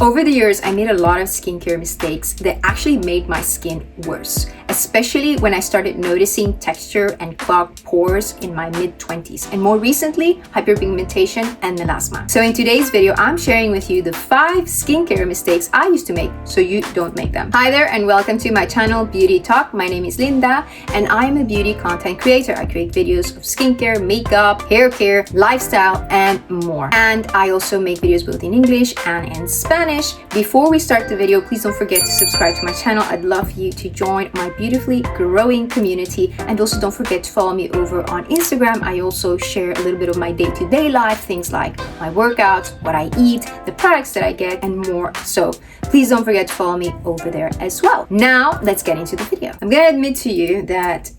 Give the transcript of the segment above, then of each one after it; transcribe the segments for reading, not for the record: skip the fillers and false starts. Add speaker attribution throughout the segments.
Speaker 1: Over the years, I made a lot of skincare mistakes that actually made my skin worse, especially when I started noticing texture and clogged pores in my mid-20s, and more recently, hyperpigmentation and melasma. So in today's video, I'm sharing with you the 5 skincare mistakes I used to make so you don't make them. Hi there and welcome to my channel, Beauty Talk. My name is Linda and I'm a beauty content creator. I create videos of skincare, makeup, hair care, lifestyle, and more. And I also make videos both in English and in Spanish. Before we start the video, please don't forget to subscribe to my channel. I'd love you to join my beautifully growing community, and also don't forget to follow me over on Instagram. I also share a little bit of my day-to-day life, things like my workouts, what I eat, the products that I get, and more. So please don't forget to follow me over there as well. Now let's get into the video. I'm gonna admit to you that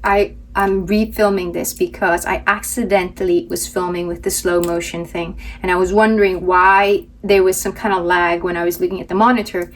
Speaker 1: I'm refilming this because I accidentally was filming with the slow motion thing, and I was wondering why there was some kind of lag when I was looking at the monitor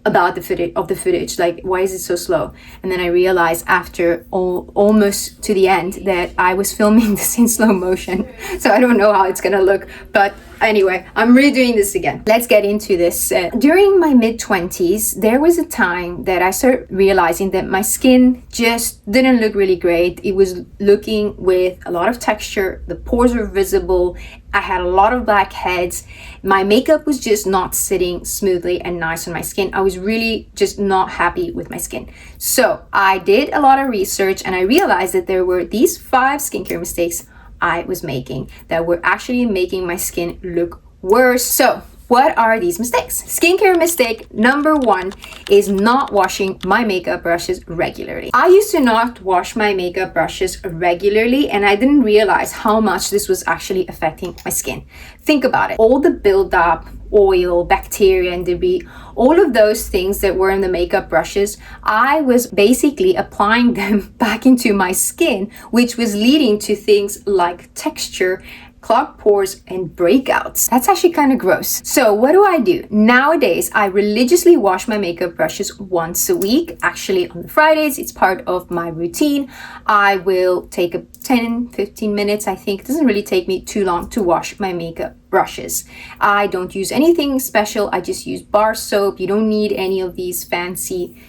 Speaker 1: about the footage, like why is it so slow? And then I realized after almost to the end that I was filming this in slow motion, so I don't know how it's gonna look, but anyway, I'm redoing this again. Let's get into this. During my mid-20s, there was a time that I started realizing that my skin just didn't look really great. It was looking with a lot of texture, the pores were visible, I had a lot of blackheads, my makeup was just not sitting smoothly and nice on my skin. I was really just not happy with my skin. So I did a lot of research and I realized that there were these 5 skincare mistakes I was making that were actually making my skin look worse. So what are these mistakes? Skincare mistake number 1 is not washing my makeup brushes regularly. I used to not wash my makeup brushes regularly and I didn't realize how much this was actually affecting my skin. Think about it. All the buildup, oil, bacteria, and debris, all of those things that were in the makeup brushes, I was basically applying them back into my skin, which was leading to things like texture, clogged pores, and breakouts. That's actually kind of gross. So what do? Nowadays, I religiously wash my makeup brushes once a week. Actually, on the Fridays, it's part of my routine. I will take 10-15 minutes. I think it doesn't really take me too long to wash my makeup brushes. I don't use anything special. I just use bar soap. You don't need any of these fancy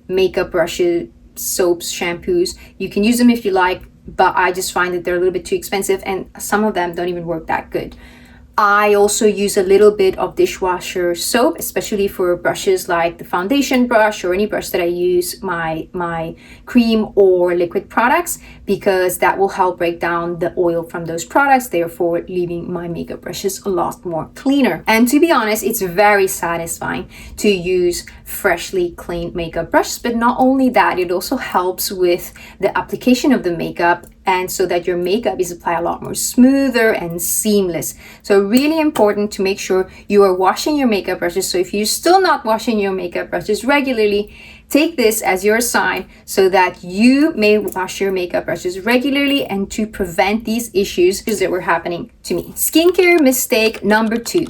Speaker 1: makeup brushes, soaps, shampoos. You can use them if you like, but I just find that they're a little bit too expensive and some of them don't even work that good. I also use a little bit of dishwasher soap, especially for brushes like the foundation brush or any brush that I use my cream or liquid products, because that will help break down the oil from those products, therefore leaving my makeup brushes a lot more cleaner. And to be honest, it's very satisfying to use freshly cleaned makeup brushes, but not only that, it also helps with the application of the makeup, and so that your makeup is applied a lot more smoother and seamless. So really important to make sure you are washing your makeup brushes. So if you're still not washing your makeup brushes regularly, take this as your sign so that you may wash your makeup brushes regularly and to prevent these issues that were happening to me. Skincare mistake number 2.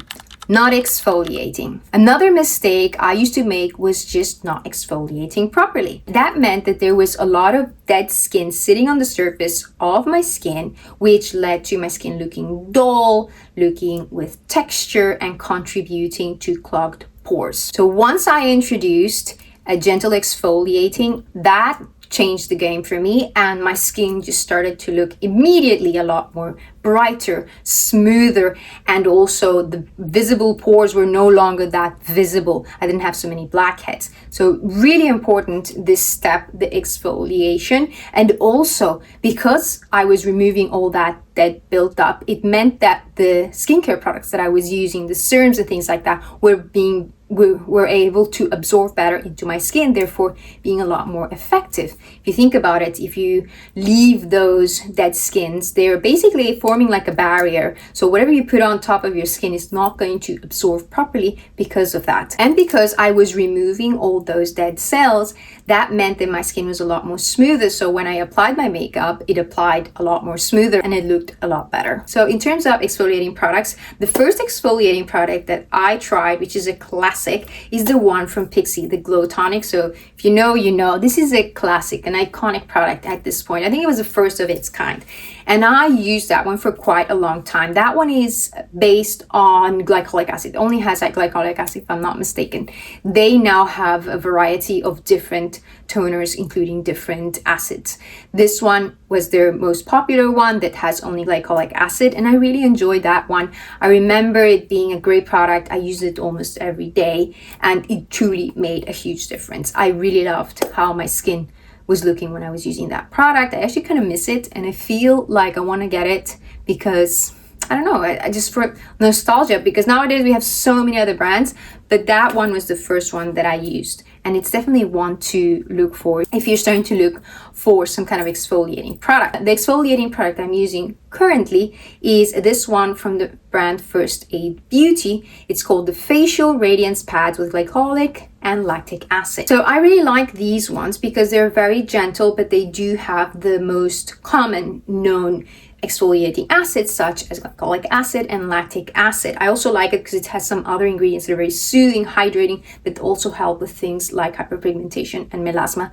Speaker 1: Not exfoliating. Another mistake I used to make was just not exfoliating properly. That meant that there was a lot of dead skin sitting on the surface of my skin, which led to my skin looking dull, looking with texture, and contributing to clogged pores. So once I introduced a gentle exfoliating, that changed the game for me, and my skin just started to look immediately a lot more brighter, smoother, and also the visible pores were no longer that visible. I didn't have so many blackheads. So really important, this step, the exfoliation. And also because I was removing all that built up, it meant that the skincare products that I was using, the serums and things like that, were able to absorb better into my skin, therefore being a lot more effective. If you think about it, if you leave those dead skins, they're basically forming like a barrier. So whatever you put on top of your skin is not going to absorb properly because of that. And because I was removing all those dead cells, that meant that my skin was a lot more smoother. So when I applied my makeup, it applied a lot more smoother and it looked a lot better. So in terms of exfoliating products, the first exfoliating product that I tried, which is a classic, is the one from PIXI, the Glow Tonic. So if you know, you know. This is a classic, an iconic product at this point. I think it was the first of its kind. and I used that one for quite a long time. That one is based on glycolic acid. It only has that glycolic acid, if I'm not mistaken. They now have a variety of different toners, including different acids. This one was their most popular one that has only glycolic acid, and I really enjoyed that one. I remember it being a great product. I used it almost every day, and it truly made a huge difference. I really loved how my skin was looking when I was using that product. I actually kind of miss it, and I feel like I want to get it because I don't know, I just for nostalgia, because nowadays we have so many other brands, but that one was the first one that I used. And it's definitely one to look for if you're starting to look for some kind of exfoliating product. The exfoliating product I'm using currently is this one from the brand First Aid Beauty. It's called the Facial Radiance Pads with Glycolic and Lactic Acid. So I really like these ones because they're very gentle, but they do have the most common known exfoliating acids such as glycolic acid and lactic acid. I also like it because it has some other ingredients that are very soothing, hydrating, but also help with things like hyperpigmentation and melasma,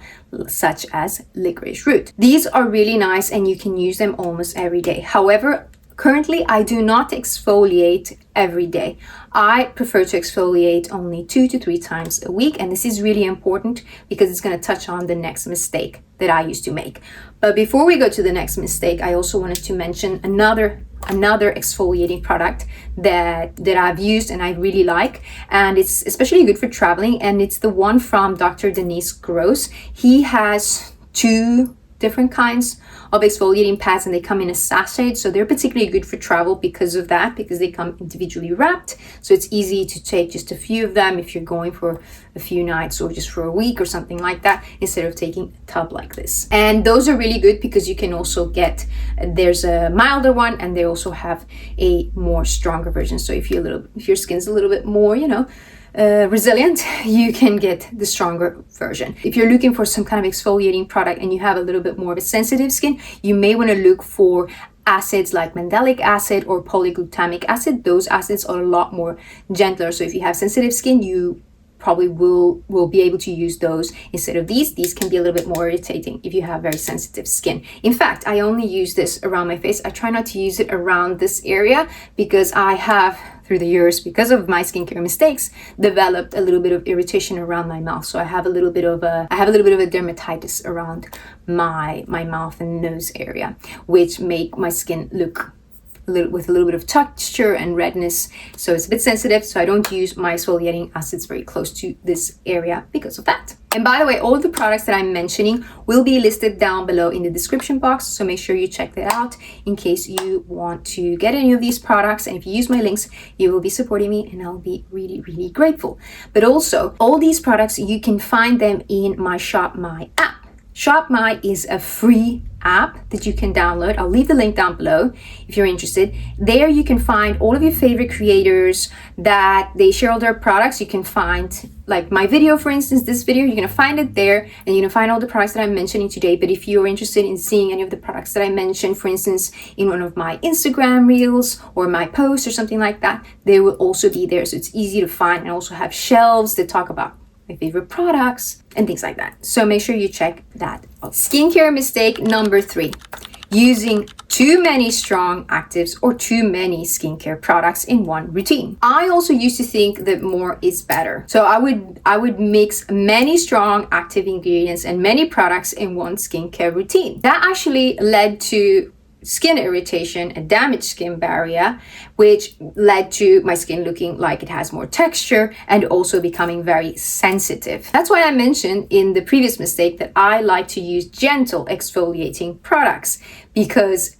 Speaker 1: such as licorice root. These are really nice and you can use them almost every day. However, currently I do not exfoliate every day. I prefer to exfoliate only 2 to 3 times a week, and this is really important because it's going to touch on the next mistake that I used to make. But before we go to the next mistake, I also wanted to mention another exfoliating product that I've used and I really like, and it's especially good for traveling, and it's the one from Dr. Denise Gross. He has 2 different kinds of exfoliating pads and they come in a sachet, so they're particularly good for travel because of that, because they come individually wrapped, so it's easy to take just a few of them if you're going for a few nights or just for a week or something like that, instead of taking a tub like this. And those are really good because you can also get, there's a milder one and they also have a more stronger version, so if your skin's a little bit more, resilient, you can get the stronger version. If you're looking for some kind of exfoliating product and you have a little bit more of a sensitive skin, you may want to look for acids like mandelic acid or polyglutamic acid. Those acids are a lot more gentler, so if you have sensitive skin, you probably will be able to use those instead of these. These can be a little bit more irritating if you have very sensitive skin. In fact, I only use this around my face. I try not to use it around this area because I have, through the years, because of my skincare mistakes, developed a little bit of irritation around my mouth. So I have a little bit of a dermatitis around my mouth and nose area, which make my skin look with a little bit of texture and redness, so it's a bit sensitive, so I don't use my exfoliating acids very close to this area because of that. And by the way, all of the products that I'm mentioning will be listed down below in the description box, so make sure you check that out in case you want to get any of these products. And if you use my links, you will be supporting me and I'll be really, really grateful. But also, all these products, you can find them in my Shop My app. Shop My is a free app that you can download. I'll leave the link down below if you're interested. There you can find all of your favorite creators that they share all their products. You can find, like my video, for instance, this video, you're gonna find it there, and you're gonna find all the products that I'm mentioning today. But if you're interested in seeing any of the products that I mentioned, for instance, in one of my Instagram reels or my posts or something like that, they will also be there. So it's easy to find, and I also have shelves that talk about my favorite products and things like that. So make sure you check that out. Skincare mistake number 3, using too many strong actives or too many skincare products in one routine. I also used to think that more is better. So I would mix many strong active ingredients and many products in one skincare routine. That actually led to skin irritation, a damaged skin barrier, which led to my skin looking like it has more texture and also becoming very sensitive. That's why I mentioned in the previous mistake that I like to use gentle exfoliating products, because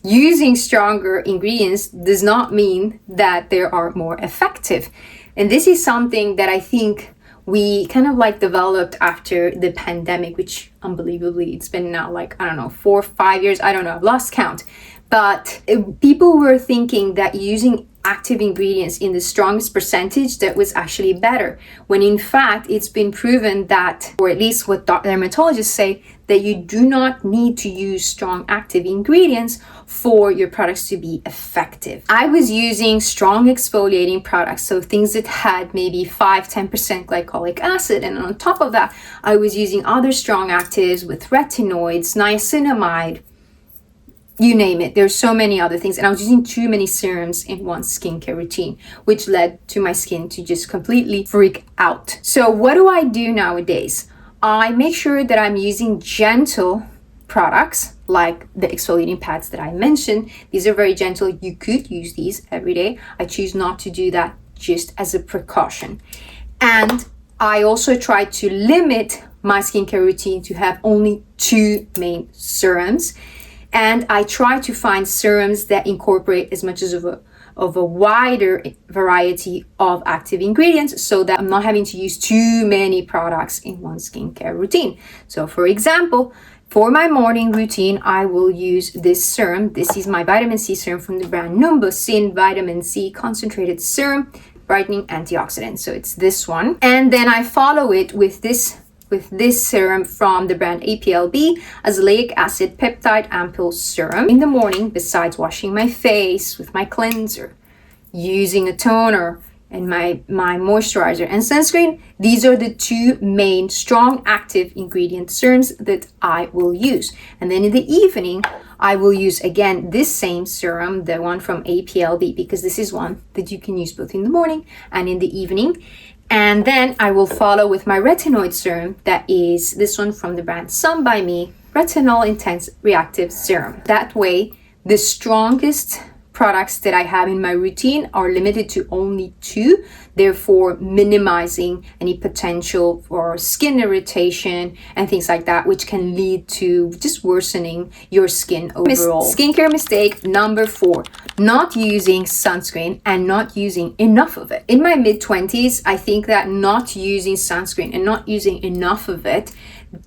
Speaker 1: using stronger ingredients does not mean that they are more effective. And this is something that I think we kind of like developed after the pandemic, which unbelievably, it's been now like, I don't know, 4 or 5 years, I don't know, I've lost count. But people were thinking that using active ingredients in the strongest percentage that was actually better, when in fact it's been proven that, or at least what dermatologists say, that you do not need to use strong active ingredients for your products to be effective. I was using strong exfoliating products, so things that had maybe 5-10% glycolic acid, and on top of that I was using other strong actives with retinoids, niacinamide, you name it. There's so many other things, and I was using too many serums in one skincare routine, which led to my skin to just completely freak out. So what do I do nowadays? I make sure that I'm using gentle products like the exfoliating pads that I mentioned. These are very gentle. You could use these every day. I choose not to do that, just as a precaution. And I also try to limit my skincare routine to have only 2 main serums. And I try to find serums that incorporate as much as of a wider variety of active ingredients, so that I'm not having to use too many products in one skincare routine. So for example, for my morning routine, I will use this serum. This is my vitamin C serum from the brand NUMBUZIN Vitamin C Concentrated Serum Brightening Antioxidant. So it's this one. And then I follow it with this serum from the brand APLB, Azelaic Acid Peptide Ampoule Serum. In the morning, besides washing my face with my cleanser, using a toner, and my moisturizer and sunscreen, these are the 2 main strong active ingredient serums that I will use. And then in the evening, I will use again this same serum, the one from APLB, because this is one that you can use both in the morning and in the evening. And then I will follow with my retinoid serum, that is this one from the brand Sun by Me, Retinol Intense Reactive Serum. That way, the strongest products that I have in my routine are limited to only 2, therefore minimizing any potential for skin irritation and things like that, which can lead to just worsening your skin overall. Skincare mistake number 4, not using sunscreen and not using enough of it. In my mid-20s, I think that not using sunscreen and not using enough of it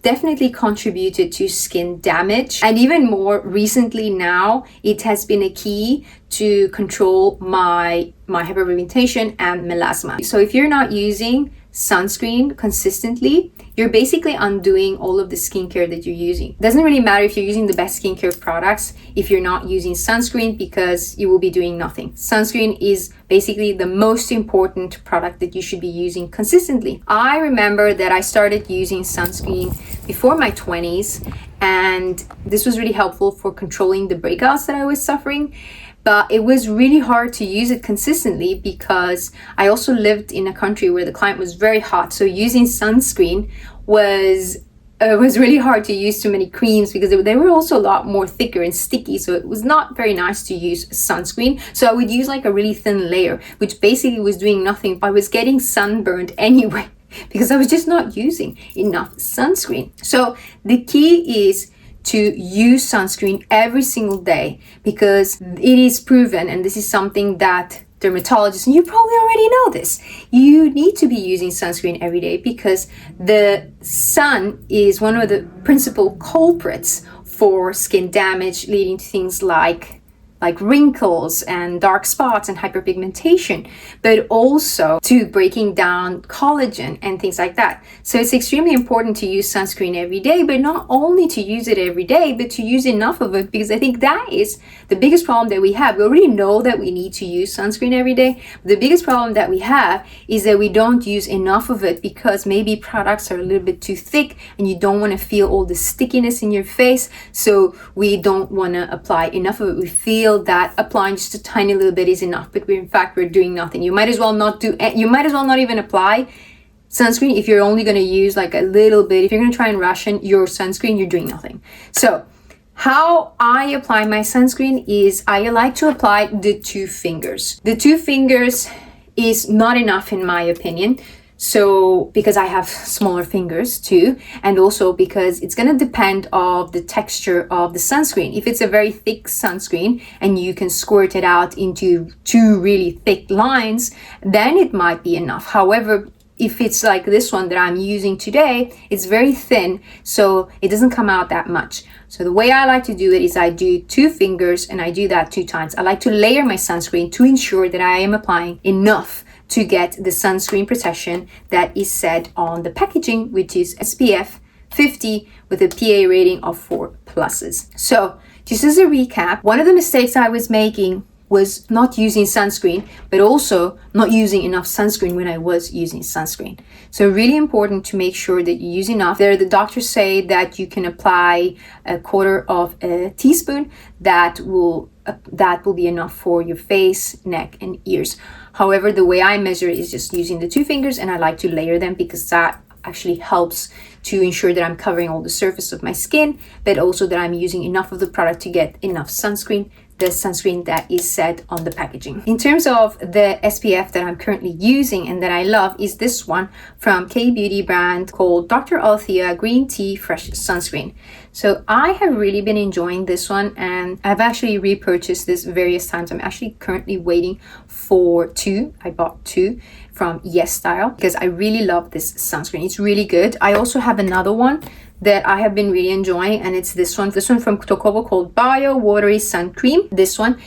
Speaker 1: definitely contributed to skin damage. And even more recently now, it has been a key to control my hyperpigmentation and melasma. So if you're not using sunscreen consistently, you're basically undoing all of the skincare that you're using. It doesn't really matter if you're using the best skincare products if you're not using sunscreen, because you will be doing nothing. Sunscreen is basically the most important product that you should be using consistently. I remember that I started using sunscreen before my 20s, and this was really helpful for controlling the breakouts that I was suffering. But it was really hard to use it consistently because I also lived in a country where the climate was very hot. So using sunscreen was really hard to use too many creams, because they were also a lot more thicker and sticky. So it was not very nice to use sunscreen. So I would use like a really thin layer, which basically was doing nothing. I was getting sunburned anyway because I was just not using enough sunscreen. So the key is to use sunscreen every single day, because it is proven, and this is something that dermatologists, and you probably already know this, you need to be using sunscreen every day, because the sun is one of the principal culprits for skin damage, leading to things like wrinkles and dark spots and hyperpigmentation, but also to breaking down collagen and things like that. So it's extremely important to use sunscreen every day, but not only to use it every day, but to use enough of it, because I think that is the biggest problem that we have. We already know that we need to use sunscreen every day. The biggest problem that we have is that we don't use enough of it, because maybe products are a little bit too thick and you don't want to feel all the stickiness in your face. So we don't want to apply enough of it. We feel that applying just a tiny little bit is enough, but we're doing nothing. You might as well not even apply sunscreen if you're only going to use like a little bit. If you're going to try and ration your sunscreen, you're doing nothing. So how I apply my sunscreen is I like to apply the 2 fingers. The 2 fingers is not enough in my opinion. So because I have smaller fingers too, and also because it's going to depend on the texture of the sunscreen. If it's a very thick sunscreen and you can squirt it out into 2 really thick lines, then it might be enough. However, if it's like this one that I'm using today, it's very thin, so it doesn't come out that much. So the way I like to do it is I do 2 fingers, and I do that 2 times. I like to layer my sunscreen to ensure that I am applying enough to get the sunscreen protection that is said on the packaging, which is SPF 50 with a PA rating of 4+. So just as a recap, one of the mistakes I was making was not using sunscreen, but also not using enough sunscreen when I was using sunscreen. So really important to make sure that you use enough. There, the doctors say that you can apply 1/4 of a teaspoon. That will be enough for your face, neck, and ears. However, the way I measure is just using the 2 fingers, and I like to layer them because that actually helps to ensure that I'm covering all the surface of my skin, but also that I'm using enough of the product to get enough sunscreen, the sunscreen that is said on the packaging. In terms of the SPF that I'm currently using and that I love is this one from K-Beauty brand called Dr. Althea Green Tea Fresh Sunscreen. So I have really been enjoying this one, and I've actually repurchased this various times. I'm actually currently waiting for 2. I bought 2 from YESSTYLE because I really love this sunscreen. It's really good. I also have another one that I have been really enjoying, and it's this one from Tokobo called Bio Watery Sun Cream. This one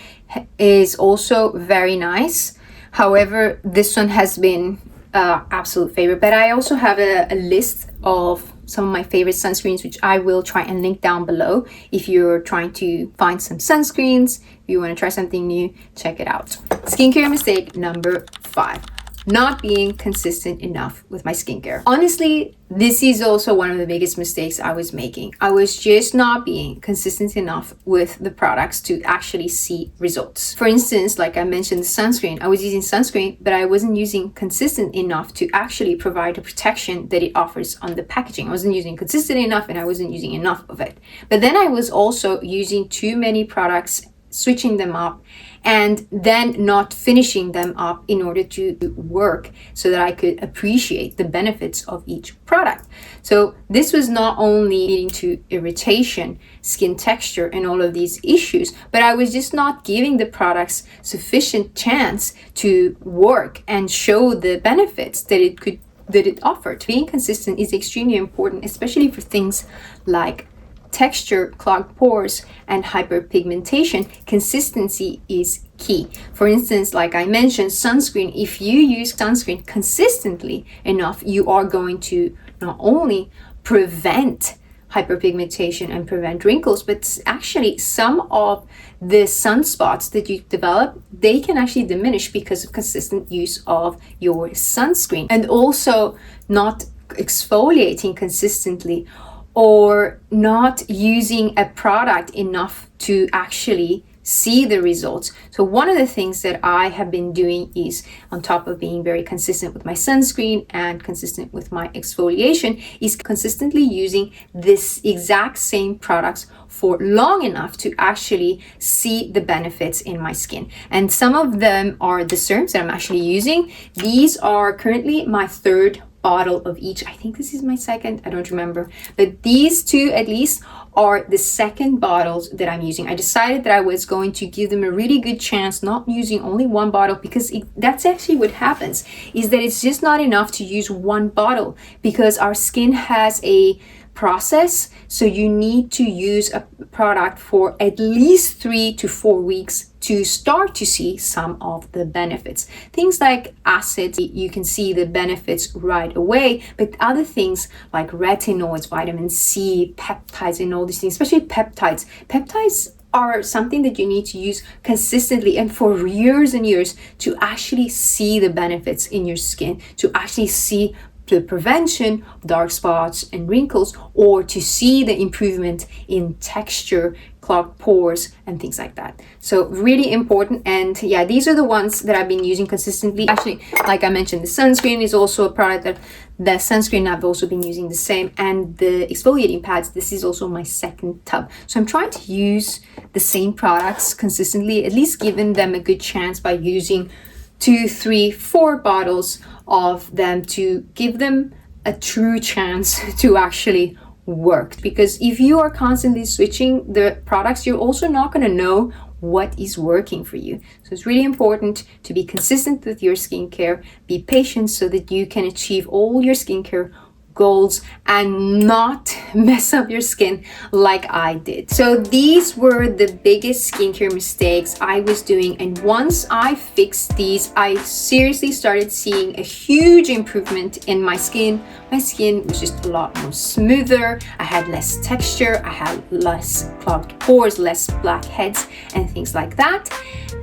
Speaker 1: is also very nice. However, this one has been absolute favorite, but I also have a list of some of my favorite sunscreens, which I will try and link down below. If you're trying to find some sunscreens, if you want to try something new, check it out. Skincare mistake number 5. Not being consistent enough with my skincare. Honestly, this is also one of the biggest mistakes I was making. I was just not being consistent enough with the products to actually see results. For instance, like I mentioned, the sunscreen. I was using sunscreen, but I wasn't using consistent enough to actually provide the protection that it offers on the packaging. I wasn't using consistent enough, and I wasn't using enough of it. But then I was also using too many products, switching them up, and then not finishing them up in order to work so that I could appreciate the benefits of each product. So this was not only leading to irritation, skin texture, and all of these issues, but I was just not giving the products sufficient chance to work and show the benefits that it offered. Being consistent is extremely important, especially for things like texture, clogged pores, and hyperpigmentation. Consistency is key. For instance, like I mentioned, sunscreen. If you use sunscreen consistently enough, you are going to not only prevent hyperpigmentation and prevent wrinkles, but actually some of the sunspots that you develop, they can actually diminish because of consistent use of your sunscreen. And also not exfoliating consistently, or not using a product enough to actually see the results. So one of the things that I have been doing is, on top of being very consistent with my sunscreen and consistent with my exfoliation, is consistently using this exact same products for long enough to actually see the benefits in my skin. And some of them are the serums that I'm actually using. These are currently my 3rd bottle of each. I think this is my 2nd, I don't remember, but these 2 at least are the 2nd bottles that I'm using. I decided that I was going to give them a really good chance, not using only 1 bottle, because that's actually what happens, is that it's just not enough to use 1 bottle, because our skin has a process. So you need to use a product for at least 3 to 4 weeks to start to see some of the benefits. Things like acids, you can see the benefits right away, but other things like retinoids, vitamin C, peptides, and all these things, especially peptides are something that you need to use consistently and for years and years to actually see the benefits in your skin, to actually see the prevention of dark spots and wrinkles, or to see the improvement in texture, clogged pores, and things like that. So really important. And yeah, these are the ones that I've been using consistently. Actually, like I mentioned, the sunscreen is also a product that the sunscreen I've also been using the same, and the exfoliating pads, this is also my 2nd tub. So I'm trying to use the same products consistently, at least giving them a good chance by using 2, 3, 4 bottles of them to give them a true chance to actually work. Because if you are constantly switching the products, you're also not going to know what is working for you. So it's really important to be consistent with your skincare, be patient so that you can achieve all your skincare goals and not mess up your skin like I did. So these were the biggest skincare mistakes I was doing, and once I fixed these, I seriously started seeing a huge improvement in my skin. My skin was just a lot more smoother, I had less texture, I had less clogged pores, less blackheads and things like that.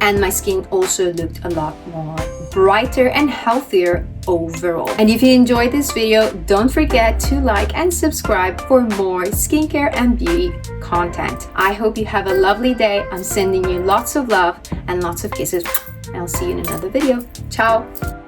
Speaker 1: And my skin also looked a lot more brighter and healthier overall. And if you enjoyed this video, don't forget to like and subscribe for more skincare and beauty content. I hope you have a lovely day. I'm sending you lots of love and lots of kisses. I'll see you in another video. Ciao!